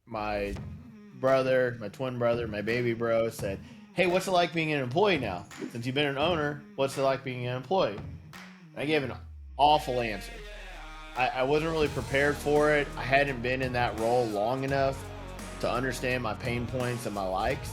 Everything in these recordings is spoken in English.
my brother, my twin brother, my baby bro said, "Hey, what's it like being an employee now? Since you've been an owner, what's it like being an employee?" And I gave an awful answer. I wasn't really prepared for it. I hadn't been in that role long enough to understand my pain points and my likes.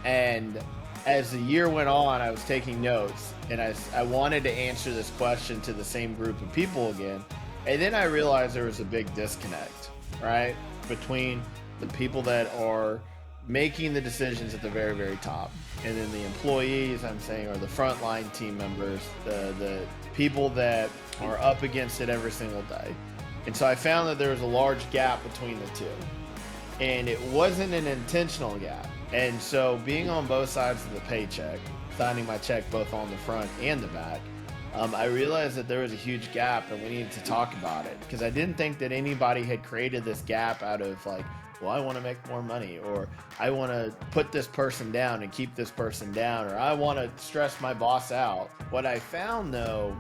And as the year went on, I was taking notes and I wanted to answer this question to the same group of people again. And then I realized there was a big disconnect, right? Between the people that are making the decisions at the very, very top. And then the employees, I'm saying, are the frontline team members, the people that are up against it every single day. And so I found that there was a large gap between the two. And it wasn't an intentional gap. And so being on both sides of the paycheck, signing my check both on the front and the back, I realized that there was a huge gap and we needed to talk about it because I didn't think that anybody had created this gap out of like, well, I want to make more money, or I want to put this person down and keep this person down, or I want to stress my boss out. What I found though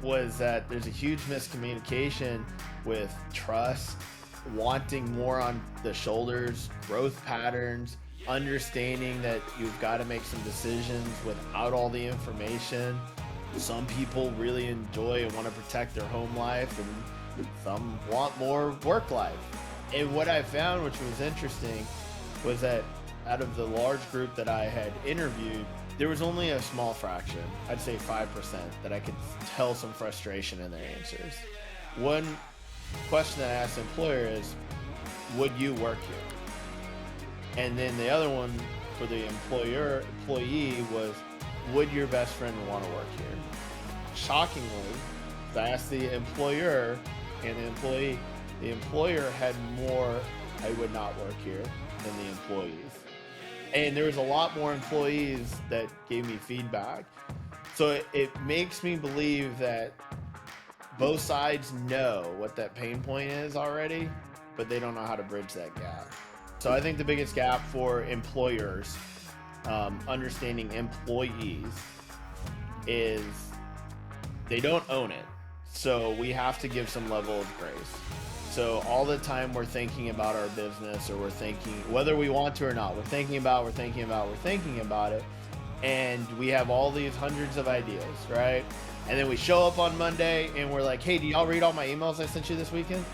was that there's a huge miscommunication with trust, wanting more on the shoulders, growth patterns, understanding that you've got to make some decisions without all the information. Some people really enjoy and want to protect their home life, and some want more work life. And what I found, which was interesting, was that out of the large group that I had interviewed, there was only a small fraction, I'd say 5%, that I could tell some frustration in their answers. One question that I asked the employer is, would you work here? And then the other one for the employee was, would your best friend want to work here? Shockingly, I asked the employer and the employer had more, I would not work here, than the employees. And there was a lot more employees that gave me feedback. So it makes me believe that both sides know what that pain point is already, but they don't know how to bridge that gap. So I think the biggest gap for employers, understanding employees, is they don't own it. So we have to give some level of grace. So all the time we're thinking about our business, or we're thinking, whether we want to or not, we're thinking about it. And we have all these hundreds of ideas, right? And then we show up on Monday and we're like, hey, do y'all read all my emails I sent you this weekend?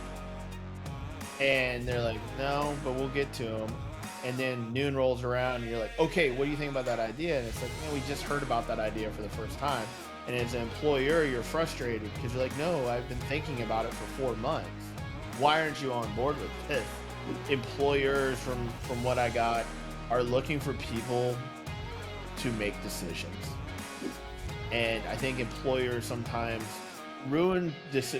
And they're like, no, but we'll get to them. And then noon rolls around and you're like, okay, what do you think about that idea? And it's like, man, we just heard about that idea for the first time. And as an employer, you're frustrated because you're like, no, I've been thinking about it for 4 months. Why aren't you on board with this? Employers, from what I got, are looking for people to make decisions. And I think employers sometimes ruin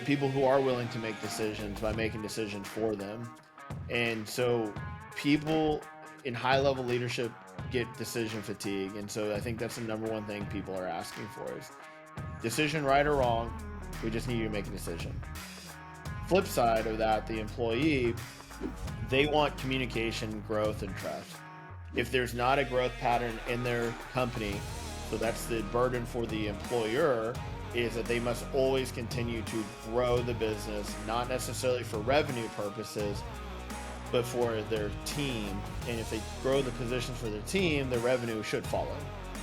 people who are willing to make decisions by making decisions for them. And so people in high level leadership get decision fatigue. And so I think that's the number one thing people are asking for is decision, right or wrong. We just need you to make a decision. Flip side of that, the employee, they want communication, growth, and trust. If there's not a growth pattern in their company, so that's the burden for the employer, is that they must always continue to grow the business, not necessarily for revenue purposes, but for their team. And if they grow the positions for their team, the revenue should follow.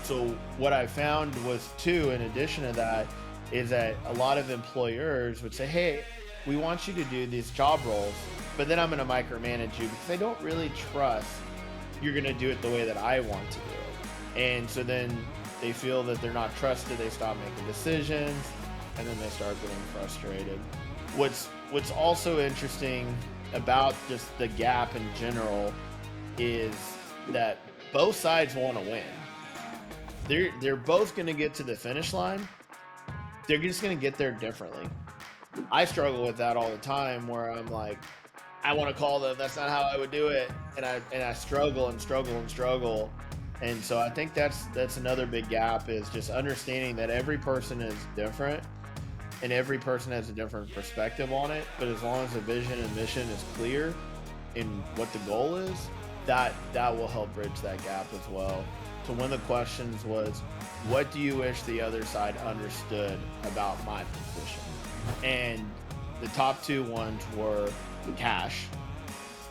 So what I found was too, in addition to that, is that a lot of employers would say, hey, we want you to do these job roles, but then I'm going to micromanage you because I don't really trust you're going to do it the way that I want to do it. And so then they feel that they're not trusted, they stop making decisions, and then they start getting frustrated. What's also interesting about just the gap in general is that both sides want to win. They're both going to get to the finish line. They're just going to get there differently. I struggle with that all the time where I'm like, I want to call them, that's not how I would do it. And I struggle. And so I think that's another big gap, is just understanding that every person is different and every person has a different perspective on it. But as long as the vision and mission is clear in what the goal is, that will help bridge that gap as well. So one of the questions was, what do you wish the other side understood about my position? And the top two ones were cash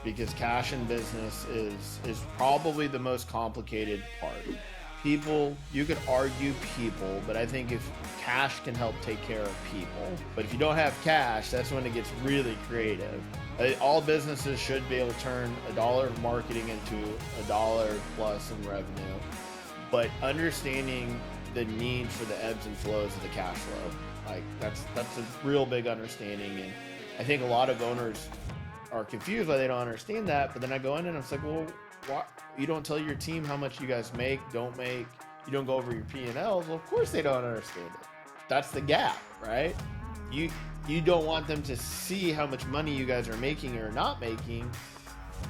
because cash in business is probably the most complicated part. People, you could argue people, but I think if cash can help take care of people, but if you don't have cash, that's when it gets really creative. All businesses should be able to turn $1 of marketing into $1 plus in revenue, but understanding the need for the ebbs and flows of the cash flow, like that's a real big understanding. And I think a lot of owners are confused why they don't understand that. But then I go in and I'm like, well, why you don't tell your team how much you guys make, don't make, you don't go over your P&Ls? Well, of course they don't understand it. That's the gap, right? You don't want them to see how much money you guys are making or not making,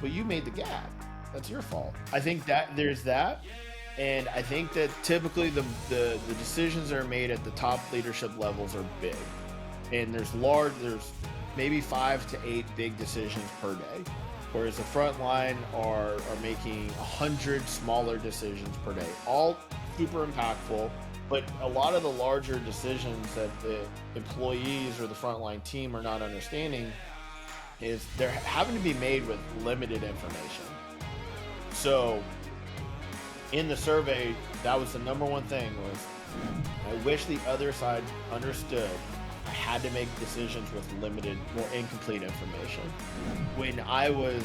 but you made the gap. That's your fault. I think that there's that. And I think that typically the decisions that are made at the top leadership levels are big. And there's maybe 5 to 8 big decisions per day. Whereas the front line are making 100 smaller decisions per day. All super impactful, but a lot of the larger decisions that the employees or the frontline team are not understanding is they're having to be made with limited information. So in the survey, that was the number one thing was, I wish the other side understood I had to make decisions with limited or incomplete information. When I was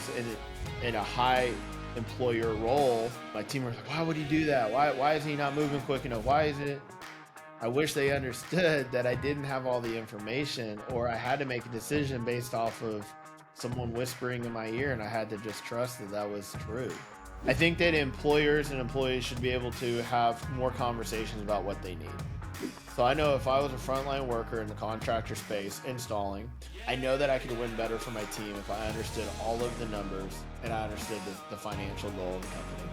in a high employer role, my team was like, why would he do that? Why is he not moving quick enough? Why is it? I wish they understood that I didn't have all the information, or I had to make a decision based off of someone whispering in my ear, and I had to just trust that that was true. I think that employers and employees should be able to have more conversations about what they need. So I know if I was a frontline worker in the contractor space installing, I know that I could win better for my team if I understood all of the numbers and I understood the financial goal of the company.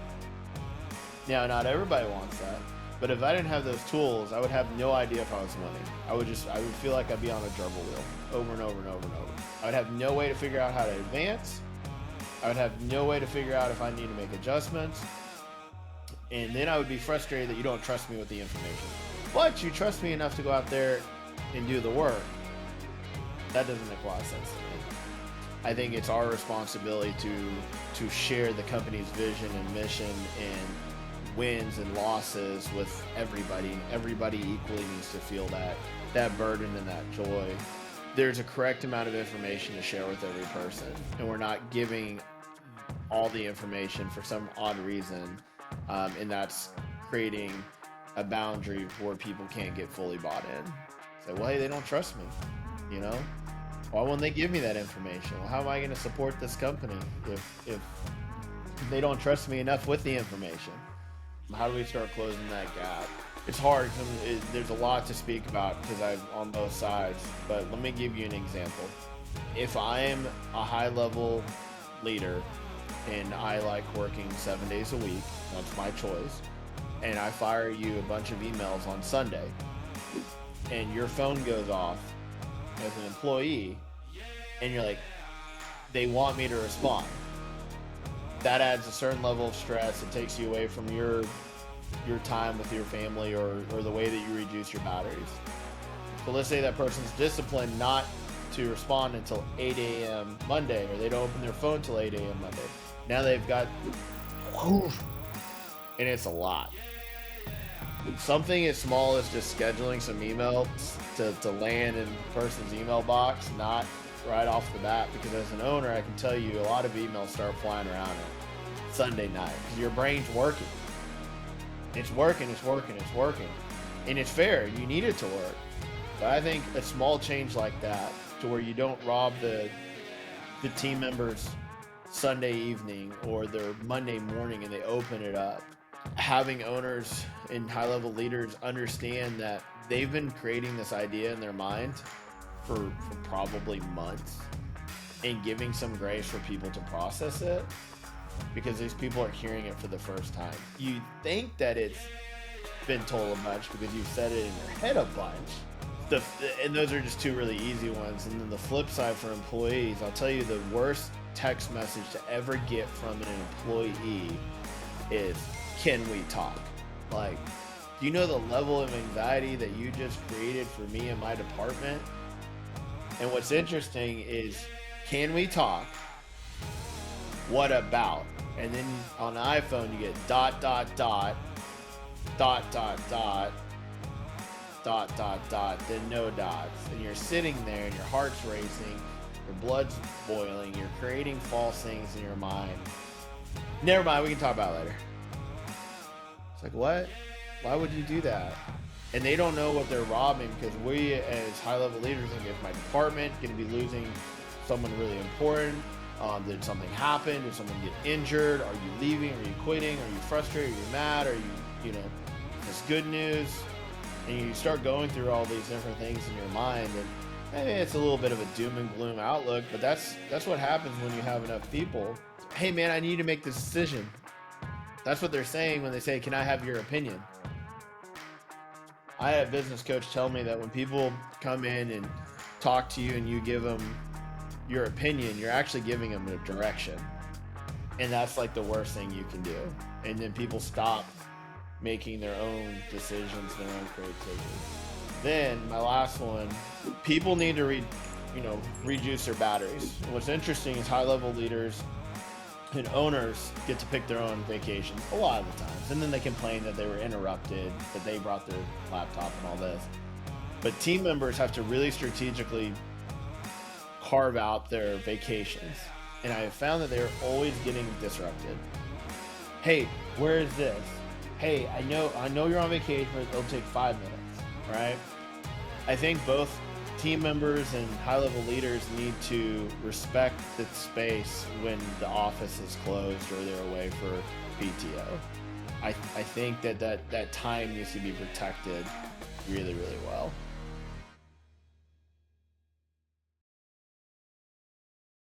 Now, not everybody wants that, but if I didn't have those tools, I would have no idea if I was winning. I would feel like I'd be on a gerbil wheel over and over and over and over. I would have no way to figure out how to advance. I would have no way to figure out if I need to make adjustments. And then I would be frustrated that you don't trust me with the information. But you trust me enough to go out there and do the work. That doesn't make a lot of sense to me. I think it's our responsibility to share the company's vision and mission and wins and losses with everybody. Everybody equally needs to feel that burden and that joy. There's a correct amount of information to share with every person, and we're not giving all the information for some odd reason, and that's creating a boundary where people can't get fully bought in. Say, well, hey, they don't trust me, you know? Why won't they give me that information? Well, how am I going to support this company if they don't trust me enough with the information? How do we start closing that gap? It's hard because there's a lot to speak about because I'm on both sides, but let me give you an example. If I am a high-level leader and I like working 7 days a week, that's my choice, and I fire you a bunch of emails on Sunday, and your phone goes off as an employee, and you're like, they want me to respond. That adds a certain level of stress. It takes you away from your time with your family or the way that you reduce your batteries. So let's say that person's disciplined not to respond until 8 a.m. Monday, or they don't open their phone till 8 a.m. Monday. Now they've got, and it's a lot. Something as small as just scheduling some emails to land in the person's email box, not right off the bat, because as an owner, I can tell you a lot of emails start flying around on Sunday night because your brain's working. It's working. And it's fair. You need it to work. But I think a small change like that, to where you don't rob the team members Sunday evening or their Monday morning and they open it up. Having owners and high-level leaders understand that they've been creating this idea in their mind for probably months, and giving some grace for people to process it, because these people are hearing it for the first time. You think that it's been told a bunch because you've said it in your head a bunch. And those are just two really easy ones. And then the flip side for employees, I'll tell you the worst text message to ever get from an employee is, can we talk? Like, do you know the level of anxiety that you just created for me and my department? And what's interesting is, can we talk what about? And then on the iPhone, you get dot, dot, dot, dot, dot, dot, dot, dot, dot, then no dots. And you're sitting there and your heart's racing, your blood's boiling, you're creating false things in your mind. Never mind, we can talk about it later. It's like, what? Why would you do that? And they don't know what they're robbing, because we as high-level leaders think, is my department going to be losing someone really important? Did something happen? Did someone get injured? Are you leaving? Are you quitting? Are you frustrated? Are you mad? Are you know, it's good news? And you start going through all these different things in your mind, and it's a little bit of a doom and gloom outlook, but that's what happens when you have enough people. Hey man, I need to make this decision. That's what they're saying when they say, can I have your opinion? I had a business coach tell me that when people come in and talk to you and you give them your opinion, you're actually giving them a direction. And that's like the worst thing you can do. And then people stop making their own decisions, their own creativity. Then my last one, people need to reduce their batteries. What's interesting is high-level leaders and owners get to pick their own vacations a lot of the times, and then they complain that they were interrupted, that they brought their laptop and all this. But team members have to really strategically carve out their vacations, and I have found that they're always getting disrupted. Hey, where is this? Hey, I know you're on vacation, but it'll take 5 minutes, right? I think both team members and high-level leaders need to respect the space when the office is closed or they're away for PTO. I think that time needs to be protected really, really well.